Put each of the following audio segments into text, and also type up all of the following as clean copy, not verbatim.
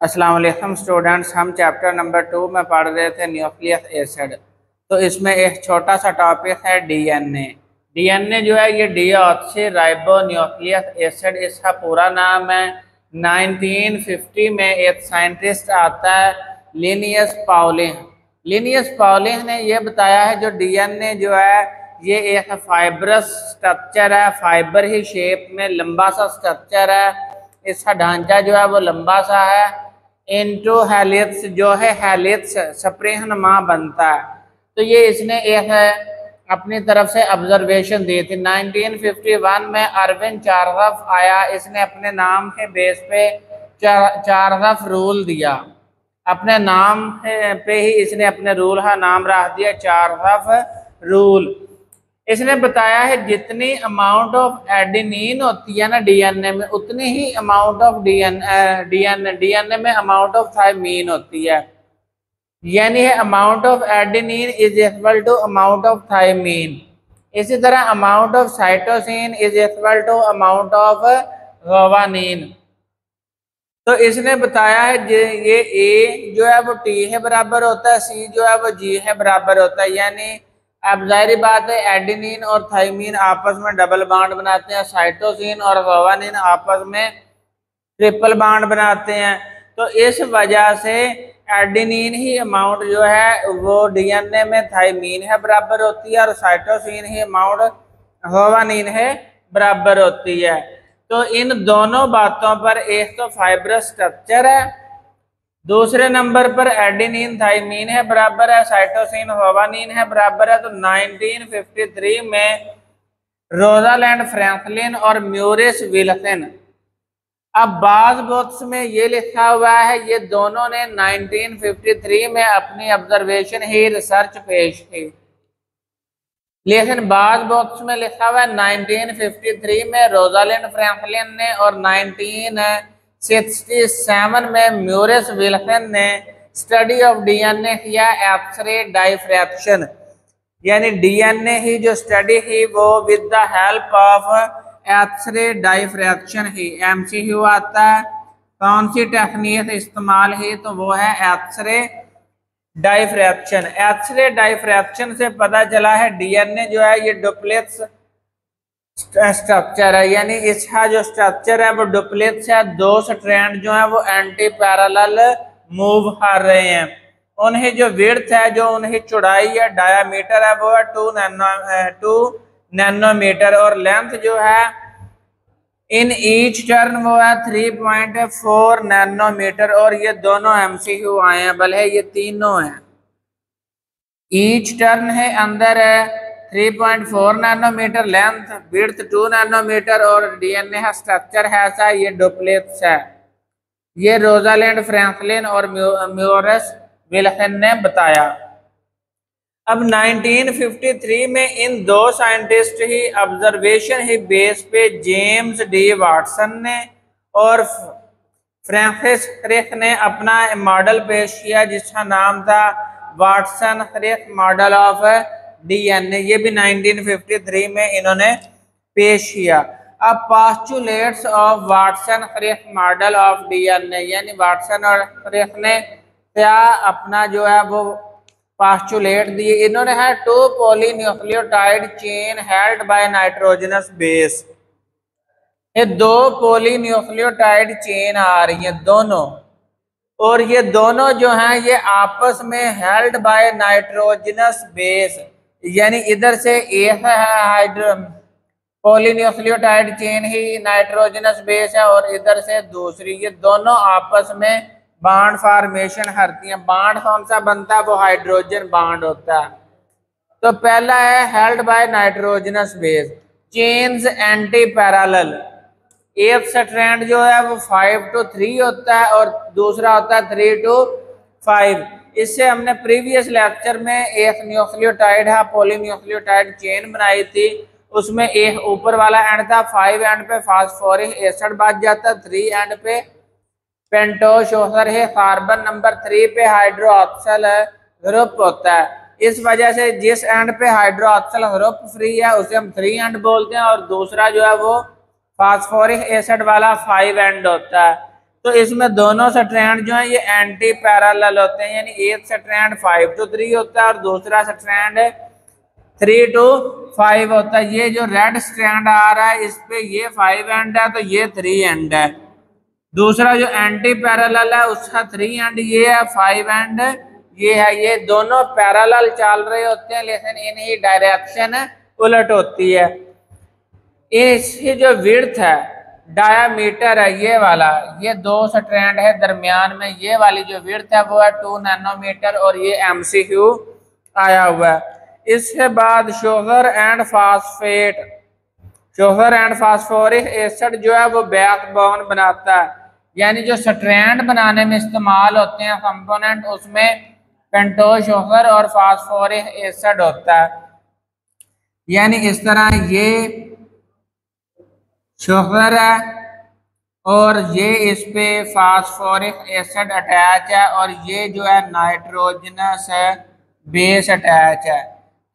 अस्सलाम वालेकुम स्टूडेंट्स। हम चैप्टर नंबर 2 में पढ़ रहे थे न्यूक्लियस एसिड। तो इसमें एक छोटा सा टॉपिक है डीएनए। डीएनए जो है ये डीऑक्सी राइबो न्यूक्लियस एसिड, इसका पूरा नाम है। 1950 में एक साइंटिस्ट आता है लिनियस पाउलिन। लिनियस पाउलिन ने यह बताया है जो डीएनए जो है ये एक फाइब्रस स्ट्रक्चर है, फाइबर ही शेप में लंबा सा स्ट्रक्चर है। इसका ढांचा जो है वो लंबा सा है। इंटू हेलिक्स जो है हेलिक्स स्प्रिंगनुमा बनता है। तो ये इसने एक अपनी तरफ से ऑब्जर्वेशन दी थी। 1951 में अरविंद चारगफ आया, इसने अपने नाम के बेस पे चारगफ रूल दिया। अपने नाम पे ही इसने अपने रूल का नाम रख दिया चारगफ रूल। इसने बताया है जितनी अमाउंट ऑफ एडेनिन होती है ना डीएनए में, उतनी ही अमाउंट ऑफ डीएनए में अमाउंट ऑफ थायमीन होती है। यानी है amount of adenine is equal to amount of thymine. इसी तरह amount of cytosine is equal to amount of guanine. तो इसने बताया है ये ए जो है वो टी है बराबर होता है, सी जो है वो जी है बराबर होता है। यानी अब जाहिर बात है एडेनिन और थायमीन आपस में डबल बॉन्ड बनाते हैं, साइटोसिन और गुआनिन आपस में ट्रिपल बॉन्ड बनाते हैं। तो इस वजह से एडेनिन ही अमाउंट जो है वो डीएनए में थायमीन है बराबर होती है, और साइटोसिन ही अमाउंट गुआनिन है बराबर होती है। तो इन दोनों बातों पर एक तो फाइब्रस स्ट्रक्चर है, दूसरे नंबर पर एडेनिन थायमीन है बराबर है, साइटोसिन गुआनिन है बराबर है। तो 1953 में रोजालैंड फ्रैंकलिन और म्यूरिस विल्सन, अब बाज बुक्स में ये लिखा हुआ है ये दोनों ने 1953 में अपनी ऑब्जर्वेशन ही रिसर्च पेश की, लेकिन बाज बॉक्स में लिखा हुआ है 1953 में रोजालैंड फ्रैंकलिन ने और 1967 में म्यूरिस विल्सन ने स्टडी ऑफ डीएनए किया एक्सरे डाइफ्रैक्शन। यानी डीएनए ही जो स्टडी ही वो with the help of X ray diffraction ही। एमसीक्यू आता है कौन सी टेक्निक इस्तेमाल ही, तो वो है एक्सरे डाइफ्रैक्शन। एक्सरे डाइफ्रैक्शन से पता चला है डीएनए जो है ये डुप्लेक्स स्ट्रक्चर है। यानी इसका जो स्ट्रक्चर है वो डुप्लेक्स है, दो स्ट्रैंड जो है वो एंटी पैरेलल मूव कर रहे हैं। उन्हें जो विड्थ है, जो उन्हें चौड़ाई है, डायामीटर है वो है 2 नैनोमीटर, और लेंथ जो है इन ईच टर्न वो है 3.4 नैनोमीटर। और ये दोनों एमसीक्यू आए हैं, भले ये तीनों हैं। ईच टर्न है अंदर है 3.4 नैनोमीटर, लेंथ विड्थ 2 नैनोमीटर, और डीएनए का स्ट्रक्चर है ऐसा, ये डुप्लेक्स है। ये रोजालैंड फ्रैंकलिन और म्यूरिस विल्सन ने बताया। अब 1953 में इन दो साइंटिस्ट ही ऑब्जर्वेशन ही बेस पे जेम्स डी वाटसन ने और फ्रैंसिस क्रिक ने अपना मॉडल पेश किया जिसका नाम था Watson Crick model of DNA. ये भी 1953 में इन्होंने पेश किया। अब postulates of Watson Crick model of DNA, यानी वाटसन और क्रिक ने क्या अपना जो है वो पोस्टुलेट दिए। इन्होंने है 2 polynucleotide chain held by nitrogenous base. ये 2 पॉलीन्यूक्लियोटाइड चेन आ रही हैं दोनों, और ये दोनों जो हैं ये आपस में हेल्ड बाय नाइट्रोजनस बेस। यानी इधर से एक है पॉलीन्यूक्लियोटाइड चेन ही नाइट्रोजनस बेस है, और इधर से दूसरी, ये दोनों आपस में बॉन्ड फॉर्मेशन करती हैं। बॉन्ड कौन सा बनता है, वो हाइड्रोजन बॉन्ड होता है। तो पहला है held by nitrogenous base, chains anti parallel. एक स्ट्रैंड जो है वो 5 to 3 होता है और दूसरा होता है 3 to 5। इससे हमने प्रीवियस लेक्चर में एक न्यूक्लियोटाइड है पॉलीन्यूक्लियोटाइड चेन बनाई थी, उसमें एक ऊपर वाला एंड था, 5 एंड पे फास्फोरिक एसिड बच जाता, 3 एंड पे पेंटोस है, कार्बन नंबर 3 पे हाइड्रोक्सिल ग्रुप होता है। इस वजह से जिस एंड पे हाइड्रोक्सिल ग्रुप फ्री है उसे हम 3 एंड बोलते हैं, और दूसरा जो है वो फास्फोरिक एसिड वाला 5 एंड होता है। तो इसमें दोनों स्ट्रैंड जो है ये एंटी पैरेलल होते हैं, यानी एक स्ट्रैंड 5 to 3 होता है और दूसरा स्ट्रैंड 3 to 5 होता है। ये जो रेड स्ट्रैंड आ रहा है इस पे ये 5 एंड है तो ये 3 एंड है। दूसरा जो एंटी पैरेलल है उसका 3 एंड ये है, 5 एंड ये है। ये दोनों पैरेलल चल रहे होते हैं लेकिन इनकी डायरेक्शन उलट होती है। इसकी जो विड्थ है, डायामीटर है ये वाला, ये दो स्ट्रैंड है दरमियान में, ये वाली जो विड्थ है वो है 2 नैनोमीटर और ये MCQ आया हुआ है। इसके बाद sugar and phosphate, sugar and phosphoric acid जो है वो बैकबोन बनाता है, यानी जो स्ट्रैंड बनाने में इस्तेमाल होते हैं कंपोनेंट, उसमें पेंटोज शुगर और फास्फोरिक एसिड होता है। यानी इस तरह ये शुगर है और ये इस पे फास्फोरिक एसिड अटैच है और ये जो है नाइट्रोजनस है बेस अटैच है।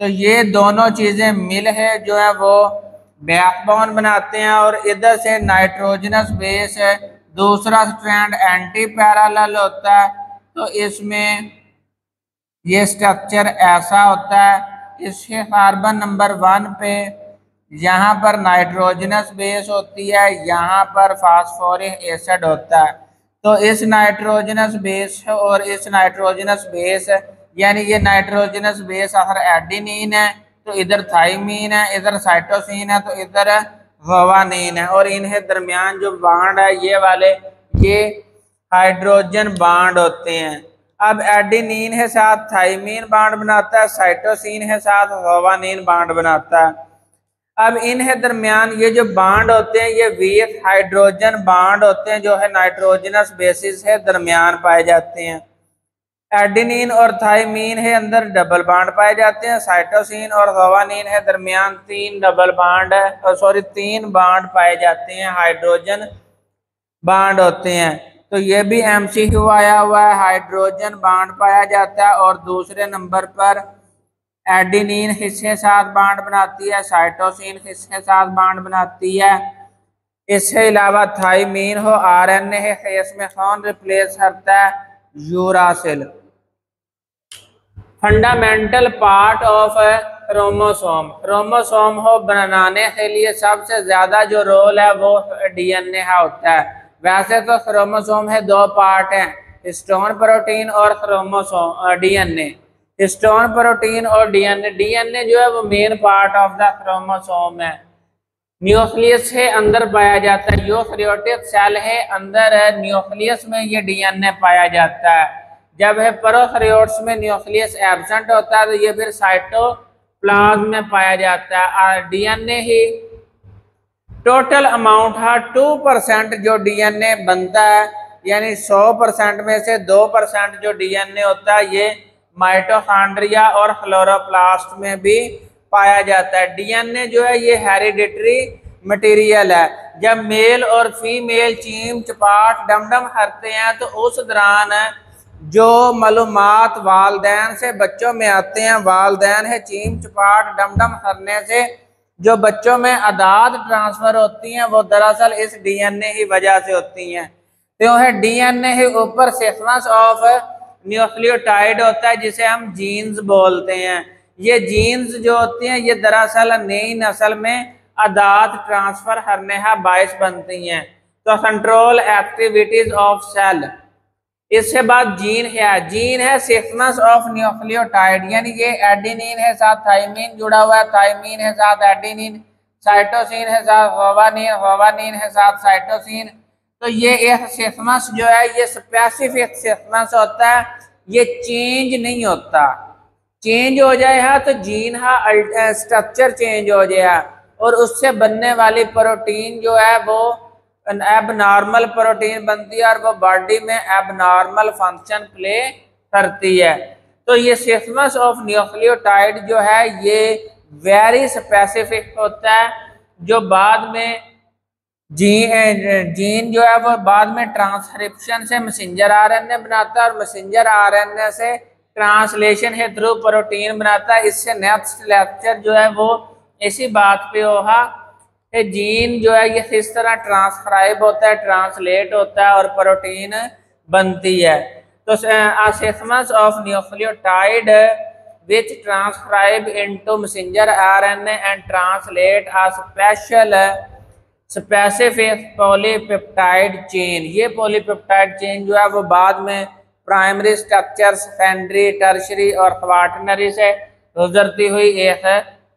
तो ये दोनों चीज़ें मिल है जो है वो बैकबोन बनाते हैं और इधर से नाइट्रोजनस बेस है, दूसरा स्ट्रैंड एंटी पैरेलल होता है। तो इसमें ये स्ट्रक्चर ऐसा होता है, इसके कार्बन नंबर 1 पे यहाँ पर नाइट्रोजनस बेस होती है, यहाँ पर फास्फोरिक एसिड होता है। तो इस नाइट्रोजनस बेस और इस नाइट्रोजनस बेस, यानी ये नाइट्रोजनस बेस अगर एडेनिन है तो इधर थाइमीन है, इधर साइटोसिन है तो इधर गुआनिन है, और इनके दरमियान जो बांड है ये वाले ये हाइड्रोजन बांड होते हैं। अब एडेनिन के साथ थाइमीन बांड बनाता है, साइटोसिन के साथ गुआनिन बांड बनाता है। अब इनके दरमियान ये जो बांड होते हैं ये वीक हाइड्रोजन बांड होते हैं जो है नाइट्रोजनस बेसिस है दरमियान पाए जाते हैं। एडेनिन और थाइमीन के अंदर डबल बांड पाए जाते हैं, साइटोसिन और गुआनिन के दरमियान 3 बांड पाए जाते हैं, हाइड्रोजन बांड होते हैं। तो ये भी MCQ आया हुआ है, हाइड्रोजन बांड पाया जाता है और दूसरे नंबर पर एडेनिन किसके साथ बांड बनाती है, साइटोसिन किसके साथ बांड बनाती है। इसके अलावा थाइमीन हो RNA है, केस में कौन रिप्लेस करता है, uracil. Fundamental part of chromosome, chromosome हो बनाने के लिए सबसे ज्यादा जो रोल है वो DNA का होता है। वैसे तो क्रोमोसोम है 2 पार्ट हैं, हिस्टोन प्रोटीन और क्रोमोसोम DNA। हिस्टोन प्रोटीन और DNA जो है वो main part of the chromosome है। न्यूक्लियस के अंदर पाया जाता है, यूकैरियोटिक सेल है अंदर है, न्यूक्लियस में ये DNA पाया जाता है। जब है प्रोकैरियोट्स में न्यूक्लियस एब्सेंट होता है तो ये फिर साइटोप्लाज्म में पाया जाता है। और DNA ही टोटल अमाउंट है 2% जो DNA बनता है, यानी 100% में से 2% जो DNA होता है ये माइटोकॉन्ड्रिया और क्लोरोप्लास्ट में भी पाया जाता है। DNA जो है ये हेरिडिटरी मटेरियल है। जब मेल और फीमेल चीम चपाट डमडम करते हैं तो उस दौरान जो मालूमात वालदैन से बच्चों में आते हैं, वालदैन है चीम चपाट डमडम करने से जो बच्चों में आदात ट्रांसफर होती हैं वो दरअसल इस DNA की वजह से होती हैं। तो है DNA के ऊपर सीक्वेंस ऑफ न्यूक्लियोटाइड होता है जिसे हम जीन्स बोलते हैं। ये जीन्स जो होती हैं ये दरअसल नई नस्ल में आदात ट्रांसफर करने का बायस बनती हैं। तो कंट्रोल एक्टिविटीज ऑफ सेल। इसके बाद जीन है, जीन है सीक्वेंस ऑफ न्यूक्लियोटाइड, यानी ये एडेनिन है साथ थाइमीन जुड़ा हुआ है, थाइमीन है साथ एडेनिन, साइटोसिन है साथ गुआनिन, गुआनिन है साथ साइटोसिन। तो ये एक सीक्वेंस जो है ये स्पेसिफिक सीक्वेंस होता है, ये चेंज नहीं होता। चेंज हो जाएगा तो जीन का स्ट्रक्चर चेंज हो जाएगा और उससे बनने वाली प्रोटीन जो है वो एबनॉर्मल प्रोटीन बनती है और वो बॉडी में एबनॉर्मल फंक्शन प्ले करती है। तो ये सीक्वेंस ऑफ न्यूक्लियोटाइड जो है ये वेरी स्पेसिफिक होता है, जो बाद में जीन जो है वो बाद में ट्रांसक्रिप्शन से मैसेंजर RNA बनाता है और मैसेंजर RNA से ट्रांसलेशन के थ्रू प्रोटीन बनाता है। इससे नेक्स्ट लेक्चर जो है वो इसी बात पे होगा। कि जीन जो है ये किस तरह ट्रांसक्राइब होता है, ट्रांसलेट होता है और प्रोटीन बनती है। तो sequence of nucleotide which transcribe into messenger RNA and translate a specific polypeptide chain। ये पॉलीपेप्टाइड चेन जो है वो बाद में प्राइमरी स्ट्रक्चर, सेकेंडरी, टर्शरी और क्वार्टनरी से गुजरती हुई एक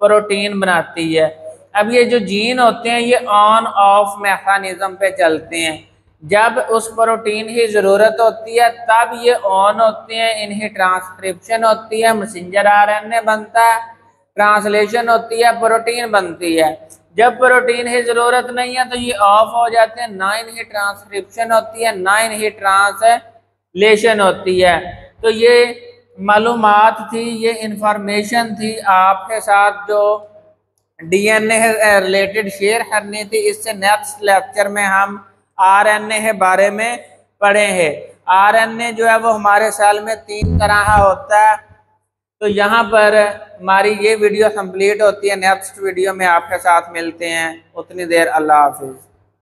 प्रोटीन बनाती है। अब ये जो जीन होते हैं ये ऑन ऑफ मैकेनिज्म पे चलते हैं। जब उस प्रोटीन की ज़रूरत होती है तब ये ऑन होते हैं, इन्हीं ट्रांसक्रिप्शन होती है, मैसेंजर आरएनए बनता है, ट्रांसलेशन होती है, प्रोटीन बनती है। जब प्रोटीन की ज़रूरत नहीं है तो ये ऑफ हो जाते हैं, ना इन्हीं ट्रांसक्रिप्शन होती है ना इन्हीं ट्रांसलेशन होती है। तो ये मालूमात थी, ये इंफॉर्मेशन थी आपके साथ जो डीएनए रिलेटेड शेयर करनी थी। इससे नेक्स्ट लेक्चर में हम आरएनए के बारे में पढ़े हैं। आरएनए जो है वो हमारे सेल में 3 तरह का होता है। तो यहाँ पर हमारी ये वीडियो कंप्लीट होती है। नेक्स्ट वीडियो में आपके साथ मिलते हैं। उतनी देर अल्लाह हाफिज़।